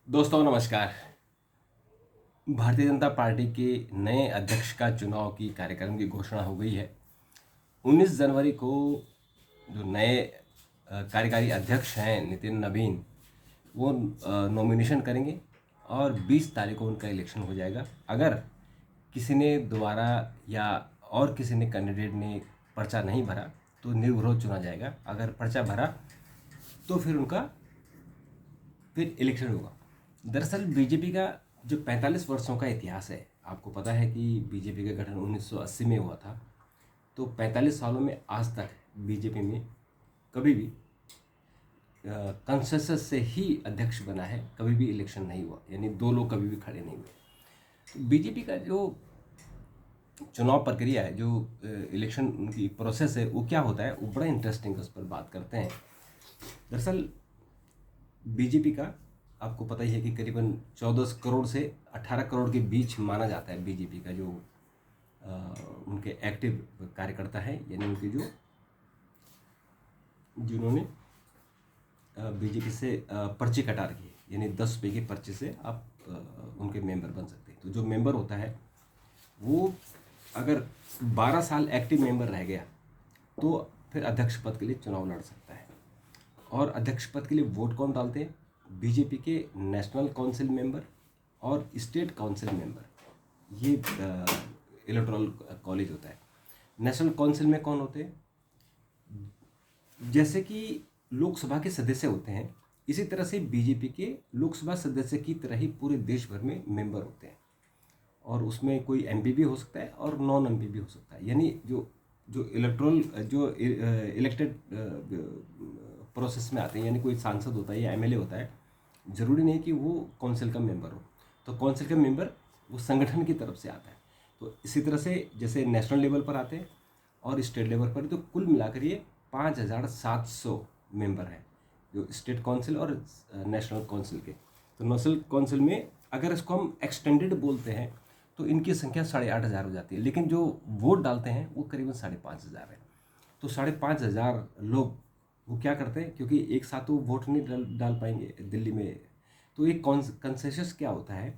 दोस्तों नमस्कार। भारतीय जनता पार्टी के नए अध्यक्ष का चुनाव की कार्यक्रम की घोषणा हो गई है। 19 जनवरी को जो नए कार्यकारी अध्यक्ष हैं नितिन नवीन, वो नॉमिनेशन करेंगे और 20 तारीख को उनका इलेक्शन हो जाएगा। अगर किसी ने दोबारा या और किसी ने कैंडिडेट ने पर्चा नहीं भरा तो निर्विरोध चुना जाएगा। अगर पर्चा भरा तो फिर इलेक्शन होगा। दरअसल बीजेपी का जो 45 वर्षों का इतिहास है, आपको पता है कि बीजेपी का गठन 1980 में हुआ था। तो 45 सालों में आज तक बीजेपी में कभी भी कंसेंसस से ही अध्यक्ष बना है, कभी भी इलेक्शन नहीं हुआ, यानी दो लोग कभी भी खड़े नहीं हुए। तो बीजेपी का जो चुनाव प्रक्रिया है, जो इलेक्शन की प्रोसेस है, वो क्या होता है, वो बड़ा इंटरेस्टिंग है। उस पर बात करते हैं। दरअसल बीजेपी का आपको पता ही है कि करीबन 14 करोड़ से 18 करोड़ के बीच माना जाता है बीजेपी का जो उनके एक्टिव कार्यकर्ता है, यानी उनके जिन्होंने बीजेपी से पर्ची कटा रखी है, यानी 10 रुपये की पर्ची से आप उनके मेंबर बन सकते हैं। तो जो मेंबर होता है वो अगर 12 साल एक्टिव मेंबर रह गया तो फिर अध्यक्ष पद के लिए चुनाव लड़ सकता है। और अध्यक्ष पद के लिए वोट कौन डालते हैं? बीजेपी के नेशनल काउंसिल मेंबर और स्टेट काउंसिल मेंबर। ये इलेक्टोरल कॉलेज होता है। नेशनल काउंसिल में कौन होते हैं? जैसे कि लोकसभा के सदस्य होते हैं, इसी तरह से बीजेपी के लोकसभा सदस्य की तरह ही पूरे देश भर में मेंबर होते हैं। और उसमें कोई एमपी भी हो सकता है और नॉन एमपी भी हो सकता है। यानी जो जो इलेक्टोरल जो इलेक्टेड प्रोसेस में आते हैं, यानी कोई सांसद होता है या एमएलए होता है, ज़रूरी नहीं कि वो काउंसिल का मेंबर हो। तो काउंसिल का मेंबर वो संगठन की तरफ से आता है। तो इसी तरह से जैसे नेशनल लेवल पर आते हैं और स्टेट लेवल पर, तो कुल मिलाकर ये 5,700 मेंबर हैं जो स्टेट काउंसिल और नेशनल काउंसिल के। तो नेशनल काउंसिल में अगर इसको हम एक्सटेंडेड बोलते हैं तो इनकी संख्या 8,500 हो जाती है, लेकिन जो वोट डालते हैं वो करीबन 5,500 है। तो 5,500 लोग वो क्या करते हैं, क्योंकि एक साथ तो वोट नहीं डाल पाएंगे दिल्ली में। तो एक कंसेंसस क्या होता है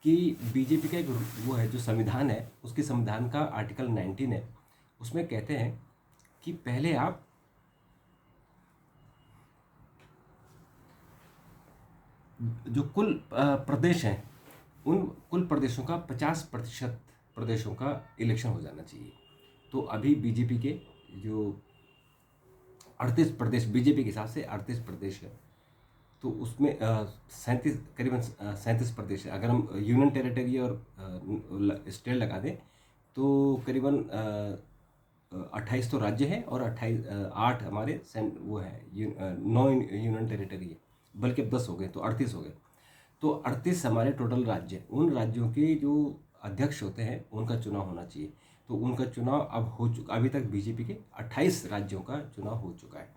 कि बीजेपी का एक वो है, जो संविधान है, उसके संविधान का आर्टिकल 19 है, उसमें कहते हैं कि पहले आप जो कुल प्रदेश हैं, उन कुल प्रदेशों का 50% प्रदेशों का इलेक्शन हो जाना चाहिए। तो अभी बीजेपी के जो 38 प्रदेश, बीजेपी के हिसाब से 38 प्रदेश है, तो उसमें 37 करीबन 37 प्रदेश है। अगर हम यूनियन टेरिटरी और स्टेट लगा दें तो करीबन 28 तो राज्य है और 8 हमारे वो है 9 यूनियन टेरिटरी है, बल्कि अब 10 हो गए, तो 38 हो गए। तो 38 हमारे टोटल राज्य हैं। उन राज्यों के जो अध्यक्ष होते हैं उनका चुनाव होना चाहिए। तो उनका चुनाव अब हो चुका। अभी तक बीजेपी के 28 राज्यों का चुनाव हो चुका है।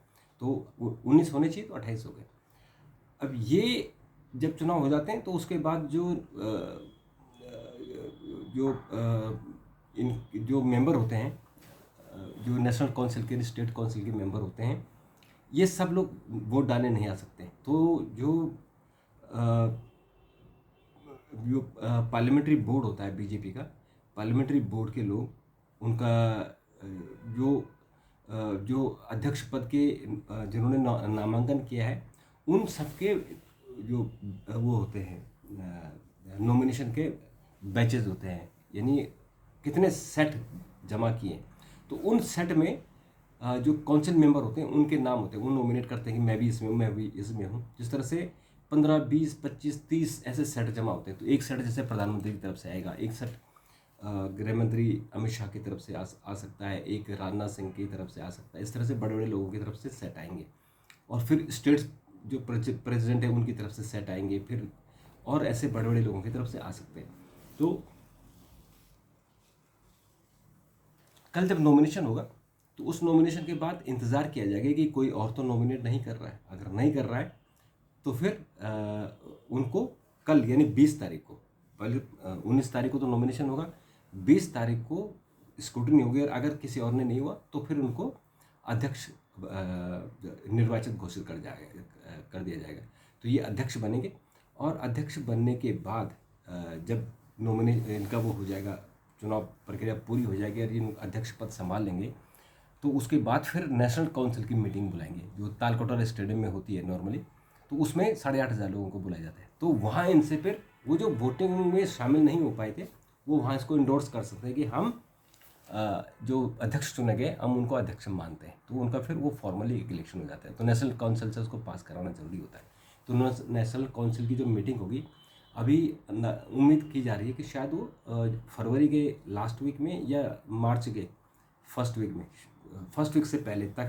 तो 19 होने चाहिए, तो 28 हो गए। अब ये जब चुनाव हो जाते हैं तो उसके बाद जो मेंबर होते हैं, जो नेशनल काउंसिल के, स्टेट काउंसिल के मेंबर होते हैं, ये सब लोग वोट डालने नहीं आ सकते। तो जो पार्लियामेंट्री बोर्ड होता है बीजेपी का, पार्लियामेंट्री बोर्ड के लोग उनका जो जो अध्यक्ष पद के जिन्होंने नामांकन किया है, उन सबके जो वो होते हैं नॉमिनेशन के बैचेज होते हैं, यानी कितने सेट जमा किए। तो उन सेट में जो काउंसिल मेंबर होते हैं उनके नाम होते हैं, वो नॉमिनेट करते हैं कि मैं भी इसमें हूँ, मैं भी इसमें हूँ। जिस तरह से 15, 20, 25, 30 ऐसे सेट जमा होते हैं। तो एक सेट जैसे प्रधानमंत्री की तरफ से आएगा, एक सेट गृह मंत्री अमित शाह की तरफ से आ सकता है, एक राजनाथ सिंह की तरफ से आ सकता है। इस तरह से बड़े बड़े लोगों की तरफ से सेट आएंगे। और फिर स्टेट्स जो प्रेसिडेंट है उनकी तरफ से सेट आएंगे, फिर और ऐसे बड़े बड़े लोगों की तरफ से आ सकते हैं। तो कल जब नॉमिनेशन होगा तो उस नॉमिनेशन के बाद इंतज़ार किया जाएगा कि कोई और तो नॉमिनेट नहीं कर रहा है। अगर नहीं कर रहा है तो फिर उनको कल यानी 20 तारीख को, पहले 19 तारीख को तो नॉमिनेशन होगा, 20 तारीख को स्क्रूटनी होगी। और अगर किसी और ने नहीं हुआ तो फिर उनको अध्यक्ष निर्वाचित घोषित कर दिया जाएगा। तो ये अध्यक्ष बनेंगे और अध्यक्ष बनने के बाद जब इनका वो हो जाएगा, चुनाव प्रक्रिया पूरी हो जाएगी और ये अध्यक्ष पद संभाल लेंगे, तो उसके बाद फिर नेशनल काउंसिल की मीटिंग बुलाएंगे जो तालकटोरा स्टेडियम में होती है नॉर्मली। तो उसमें 8,500 लोगों को बुलाया जाता है। तो वहाँ इनसे फिर वो जो वोटिंग में शामिल नहीं हो पाए थे वो वहाँ इसको इंडोर्स कर सकते हैं कि हम जो अध्यक्ष चुने गए हम उनको अध्यक्ष मानते हैं। तो उनका फिर वो फॉर्मली एक इलेक्शन हो जाता है। तो नेशनल काउंसिल से उसको पास कराना जरूरी होता है। तो नेशनल काउंसिल की जो मीटिंग होगी अभी उम्मीद की जा रही है कि शायद वो फरवरी के लास्ट वीक में या मार्च के फर्स्ट वीक से पहले, ताकि